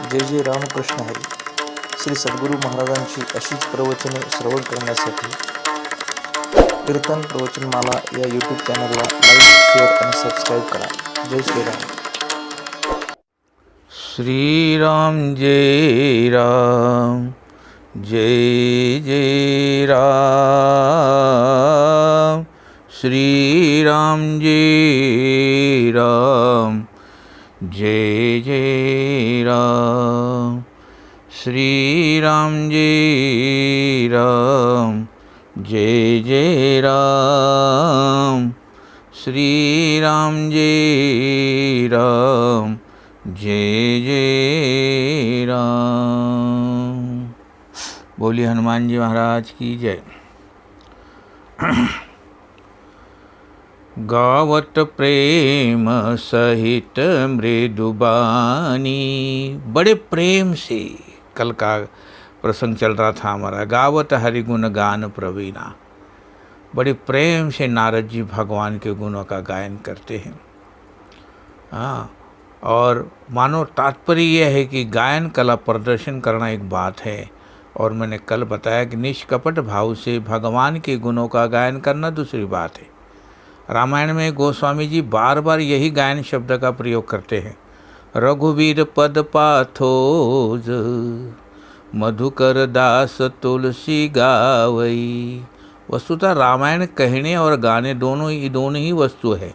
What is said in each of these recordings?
जय जय रामकृष्ण हरी. श्री सद्गुरू महाराजांची अशीच प्रवचने श्रवण करण्यासाठी कीर्तन प्रवचनमाला या यूट्यूब चॅनलला लाईक, शेअर आणि सबस्क्राईब करा. जय श्रीराम. श्रीराम जय राम, जय जय राम. श्रीराम जय राम, जय जय राम. श्रीराम जय राम, जय जय राम. श्रीराम जय राम, जय जय राम. बोलिए हनुमान जी महाराज की जय. गावत प्रेम सहित मृदुबानी. बड़े प्रेम से कल का प्रसंग चल रहा था हमारा. गावत हरिगुण गान प्रवीणा. बड़े प्रेम से नारद जी भगवान के गुणों का गायन करते हैं. हाँ, और मानो तात्पर्य यह है कि गायन कला प्रदर्शन करना एक बात है, और मैंने कल बताया कि निष्कपट भाव से भगवान के गुणों का गायन करना दूसरी बात है. रामायण में गोस्वामी जी बार बार यही गायन शब्द का प्रयोग करते हैं. रघुवीर पद पाथोज, मधुकर दास तुलसी गावई. वस्तुतः रामायण कहने और गाने दोनों ही वस्तु है,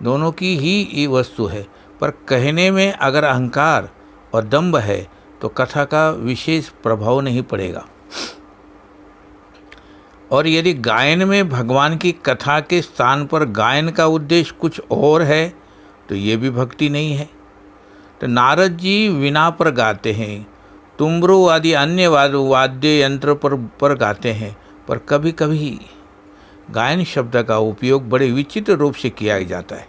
दोनों की ही वस्तु है. पर कहने में अगर अहंकार और दंभ है तो कथा का विशेष प्रभाव नहीं पड़ेगा, और यदि गायन में भगवान की कथा के स्थान पर गायन का उद्देश्य कुछ और है तो ये भी भक्ति नहीं है. तो नारद जी वीणा पर गाते हैं, तुम्बरू आदि अन्य वाद्य यंत्र पर गाते हैं, पर कभी कभी गायन शब्द का उपयोग बड़े विचित्र रूप से किया जाता है.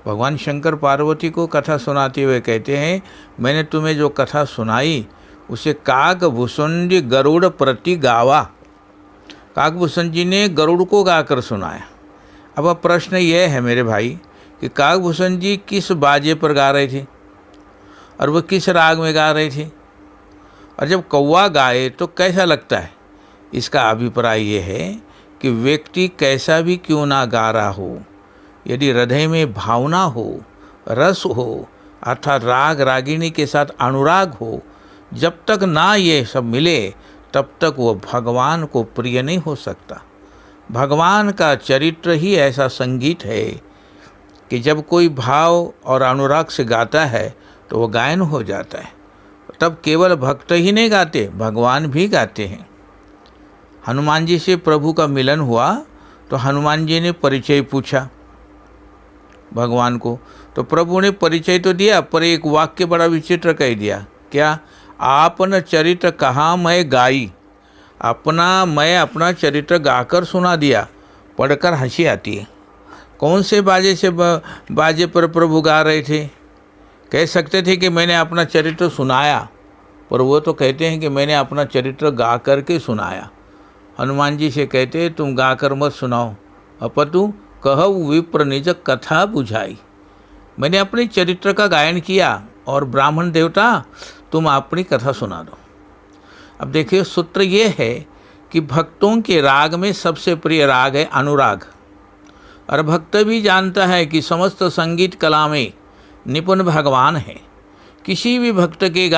भगवान शंकर पार्वती को कथा सुनाते हुए कहते हैं, मैंने तुम्हें जो कथा सुनाई उसे काकभूषण गरुड़ प्रति गावा. काकभूषण जी ने गरुड़ को गाकर सुनाया. अब प्रश्न यह है मेरे भाई कि काकभूषण जी किस बाजे पर गा रहे थे और वह किस राग में गा रहे थे, और जब कौवा गाए तो कैसा लगता है. इसका अभिप्राय यह है कि व्यक्ति कैसा भी क्यों ना गा रहा हो, यदि हृदय में भावना हो, रस हो, अर्थात राग रागिनी के साथ अनुराग हो, जब तक ना ये सब मिले तब तक वो भगवान को प्रिय नहीं हो सकता. भगवान का चरित्र ही ऐसा संगीत है कि जब कोई भाव और अनुराग से गाता है तो वो गायन हो जाता है. तब केवल भक्त ही नहीं गाते, भगवान भी गाते हैं. हनुमान जी से प्रभु का मिलन हुआ तो हनुमान जी ने परिचय पूछा भगवान को, तो प्रभु ने परिचय तो दिया, पर एक वाक्य बड़ा विचित्र कह दिया. क्या? आपन चरित्र कहाँ मैं गाई. मैं अपना चरित्र गाकर सुना दिया. पढ़कर हंसी आती है. कौन से बाजे पर प्रभु गा रहे थे. कह सकते थे कि मैंने अपना चरित्र सुनाया, पर वो तो कहते हैं कि मैंने अपना चरित्र गा कर के सुनाया. हनुमान जी से कहते तुम गाकर मत सुनाओ, अपितु कहु विप्र निज कथा बुझाई. मैंने अपने चरित्र का गायन किया और ब्राह्मण देवता तुम अपनी कथा सुना दो. अब देखिए, सूत्र ये है कि भक्तों के राग में सबसे प्रिय राग है अनुराग, और भक्त भी जानता है कि समस्त संगीत कला में निपुण भगवान है. किसी भी भक्त के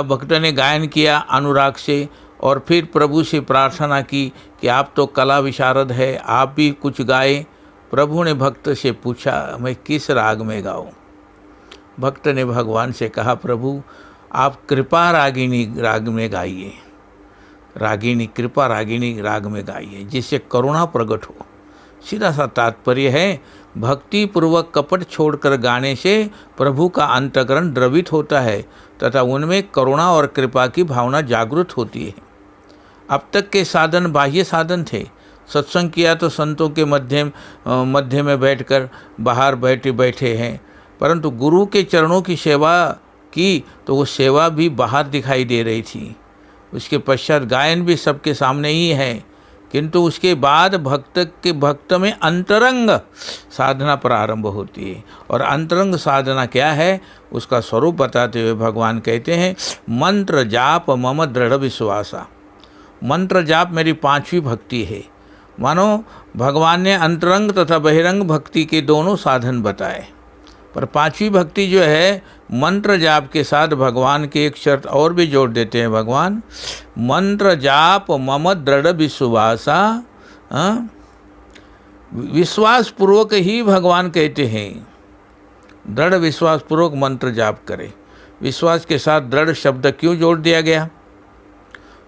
भक्त ने गायन किया अनुराग से, और फिर प्रभु से प्रार्थना की कि आप तो कला विशारद है, आप भी कुछ गाए. प्रभु ने भक्त से पूछा मैं किस राग में गाऊं. भक्त ने भगवान से कहा प्रभु आप कृपा रागिनी राग में गाइए, कृपा रागिनी राग में गाइए, जिससे करुणा प्रकट हो. सीधा सा तात्पर्य है, भक्ति पूर्वक कपट छोड़कर गाने से प्रभु का अंतःकरण द्रवित होता है तथा उनमें करुणा और कृपा की भावना जागृत होती है. अब तक के साधन बाह्य साधन थे. सत्संग किया तो संतों के मध्य में बैठकर बाहर बैठे हैं, परंतु गुरु के चरणों की सेवा की तो वो सेवा भी बाहर दिखाई दे रही थी. उसके पश्चात गायन भी सबके सामने ही है, किंतु उसके बाद भक्त में अंतरंग साधना प्रारंभ होती है। और अंतरंग साधना क्या है, उसका स्वरूप बताते हुए भगवान कहते हैं, मंत्र जाप मम दृढ़ विश्वासा। मंत्र जाप मेरी 5वीं भक्ति है। मानो भगवान ने अंतरंग तथा बहिरंग भक्ति के दोनों साधन बताए, पर 5वीं भक्ति जो है मंत्र जाप के साथ भगवान की एक शर्त और भी जोड़ देते हैं भगवान, मंत्र जाप मम दृढ़ विश्वासा। विश्वास पूर्वक ही भगवान कहते हैं, दृढ़ विश्वास पूर्वक मंत्र जाप करें। विश्वास के साथ दृढ़ शब्द क्यों जोड़ दिया गया?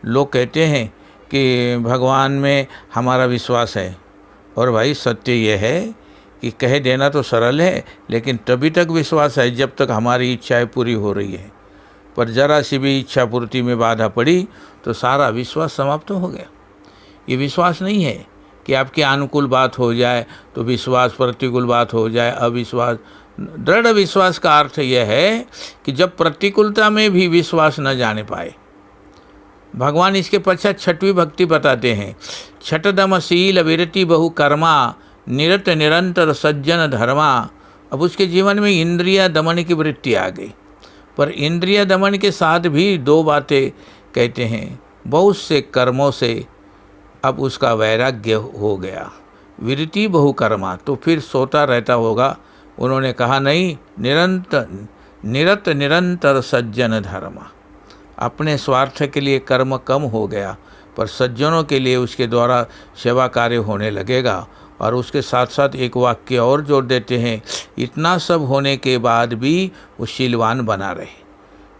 लोग कहते हैं कि भगवान में हमारा विश्वास है, और भाई सत्य यह है कि कह देना तो सरल है, लेकिन तभी तक विश्वास है जब तक हमारी इच्छाएं पूरी हो रही है। पर जरा सी भी इच्छा पूर्ति में बाधा पड़ी तो सारा विश्वास समाप्त हो गया। ये विश्वास नहीं है कि आपके अनुकूल बात हो जाए तो विश्वास, प्रतिकूल बात हो जाए अविश्वास। दृढ़ विश्वास का अर्थ यह है कि जब प्रतिकूलता में भी विश्वास न जाने पाए। भगवान इसके पश्चात 6वीं भक्ति बताते हैं, छठदमशील विरति बहु कर्मा निरत निरंतर सज्जन धर्मा। अब उसके जीवन में इंद्रिय दमन की वृत्ति आ गई, पर इंद्रिय दमन के साथ भी 2 बातें कहते हैं, बहुत से कर्मों से अब उसका वैराग्य हो गया। विरति बहुकर्मा, तो फिर सोता रहता होगा। उन्होंने कहा नहीं, निरत निरंतर सज्जन धर्मा। अपने स्वार्थ के लिए कर्म कम हो गया, पर सज्जनों के लिए उसके द्वारा सेवा कार्य होने लगेगा। और उसके साथ साथ एक वाक्य और जोड़ देते हैं, इतना सब होने के बाद भी वो शीलवान बना रहे,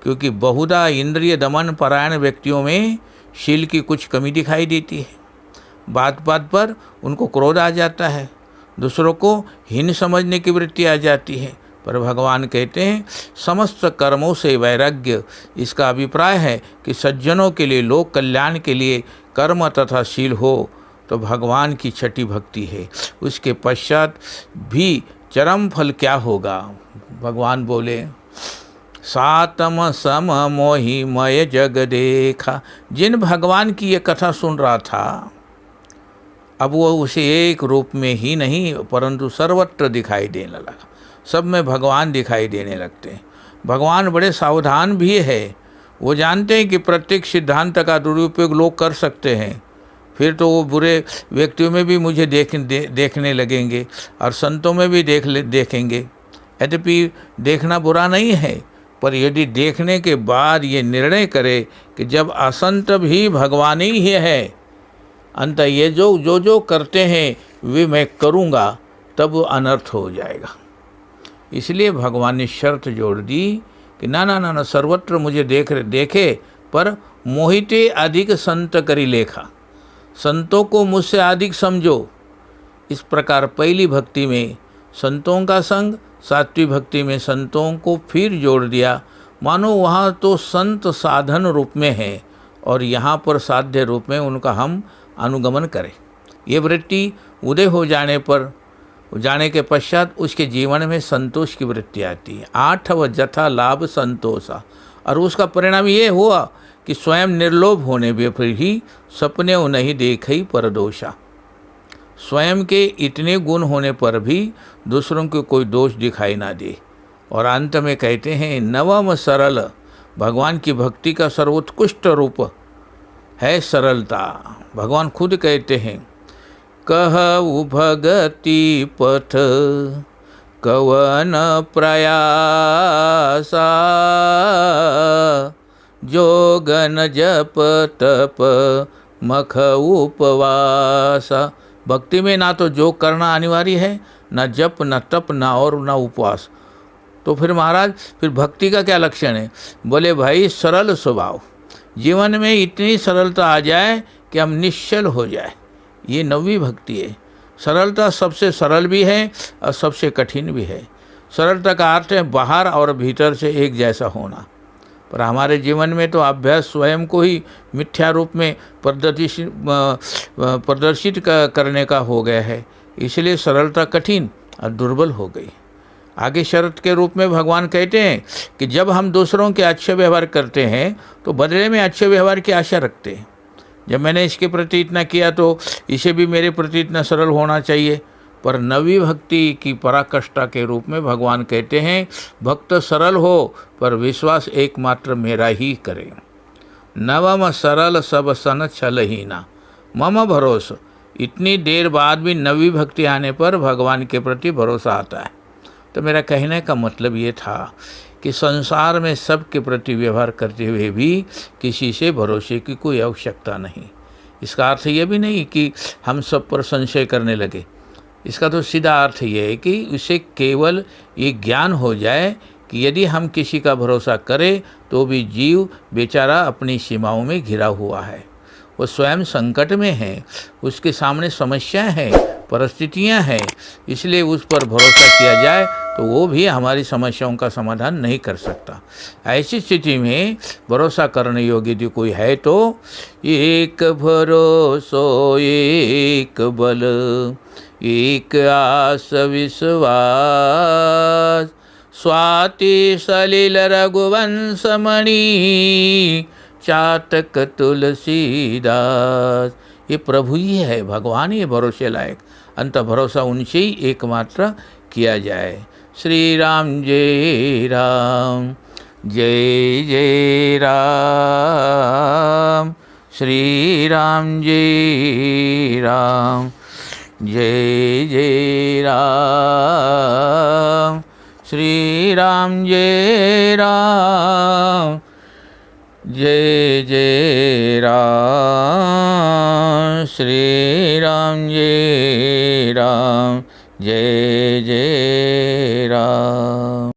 क्योंकि बहुधा इंद्रिय दमन परायण व्यक्तियों में शील की कुछ कमी दिखाई देती है। बात बात पर उनको क्रोध आ जाता है, दूसरों को हीन समझने की वृत्ति आ जाती है। पर भगवान कहते हैं समस्त कर्मों से वैराग्य। इसका अभिप्राय है कि सज्जनों के लिए, लोक कल्याण के लिए कर्म तथा शील हो तो भगवान की 6ठी भक्ति है। उसके पश्चात भी चरम फल क्या होगा? भगवान बोले, सातम सम मोहि मय जग देखा। जिन भगवान की ये कथा सुन रहा था, अब वो उसे एक रूप में ही नहीं परंतु सर्वत्र दिखाई देने लगा। सब में भगवान दिखाई देने लगते हैं। भगवान बड़े सावधान भी है। वो जानते हैं कि प्रत्येक सिद्धांत का दुरुपयोग लोग कर सकते हैं, फिर तो वो बुरे व्यक्तियों में भी मुझे देखने लगेंगे और संतों में भी देखेंगे। यद्यपि देखना बुरा नहीं है, पर यदि देखने के बाद ये निर्णय करे कि जब असंत भी भगवान ही है, अंत ये जो करते हैं वे मैं करूँगा, तब वो अनर्थ हो जाएगा। इसलिए भगवान ने शर्त जोड़ दी कि ना सर्वत्र मुझे देखे, पर मोहिते अधिक संत करी लेखा। संतों को मुझसे अधिक समझो। इस प्रकार पहली भक्ति में संतों का संग, 7वीं भक्ति में संतों को फिर जोड़ दिया। मानो वहाँ तो संत साधन रूप में है और यहाँ पर साध्य रूप में उनका हम अनुगमन करें। ये वृत्ति उदय हो जाने के पश्चात उसके जीवन में संतोष की वृत्ति आती है। 8 जथा लाभ संतोषा। और उसका परिणाम ये हुआ कि स्वयं निर्लोभ होने भी फिर ही सपने नहीं देखई परदोषा। स्वयं के इतने गुण होने पर भी दूसरों को कोई दोष दिखाई ना दे। और अंत में कहते हैं नवम सरल। भगवान की भक्ति का सर्वोत्कृष्ट रूप है सरलता। भगवान खुद कहते हैं, कहु भगति पथ कवन प्रयासा, जोगन जप तप मख उपवासा। भक्ति में ना तो योग करना अनिवार्य है, ना जप, ना तप, ना और ना उपवास। तो फिर महाराज फिर भक्ति का क्या लक्षण है? बोले भाई सरल स्वभाव। जीवन में इतनी सरलता आ जाए कि हम निश्चल हो जाए, ये 9वीं भक्ति है। सरलता सबसे सरल भी है और सबसे कठिन भी है। सरलता का अर्थ है बाहर और भीतर से एक जैसा होना। पर हमारे जीवन में तो अभ्यास स्वयं को ही मिथ्या रूप में प्रदर्शित करने का हो गया है, इसलिए सरलता कठिन और दुर्बल हो गई। आगे शर्त के रूप में भगवान कहते हैं कि जब हम दूसरों के अच्छे व्यवहार करते हैं तो बदले में अच्छे व्यवहार की आशा रखते हैं। जब मैंने इसके प्रति इतना किया तो इसे भी मेरे प्रति इतना सरल होना चाहिए। पर नवी भक्ति की पराकाष्ठा के रूप में भगवान कहते हैं, भक्त सरल हो पर विश्वास एकमात्र मेरा ही करे। नवम सरल सब सन छलहीना मम भरोसा। इतनी देर बाद भी नवी भक्ति आने पर भगवान के प्रति भरोसा आता है। तो मेरा कहने का मतलब ये था कि संसार में सबके प्रति व्यवहार करते हुए भी किसी से भरोसे की कोई आवश्यकता नहीं। इसका अर्थ ये भी नहीं कि हम सब पर संशय करने लगे। इसका तो सीधा अर्थ ये है कि उसे केवल ये ज्ञान हो जाए कि यदि हम किसी का भरोसा करें तो भी जीव बेचारा अपनी सीमाओं में घिरा हुआ है, वो स्वयं संकट में है, उसके सामने समस्याएं हैं, परिस्थितियां हैं, इसलिए उस पर भरोसा किया जाए तो वो भी हमारी समस्याओं का समाधान नहीं कर सकता। ऐसी स्थिति में भरोसा करने योग्य यदि कोई है तो एक भरोसो एक बल एक आस विश्वास स्वाति सलिल रघुवंश मणि चातक तुलसीदास। ये प्रभु ही है, भगवान ही है भरोसे लायक। अंत भरोसा उनसे ही एकमात्र किया जाए। श्री राम जय राम, जय जय राम। श्री राम जय राम, जय जय राम। श्री राम जय राम, जय जय राम। श्री राम जय राम, जय जय राम।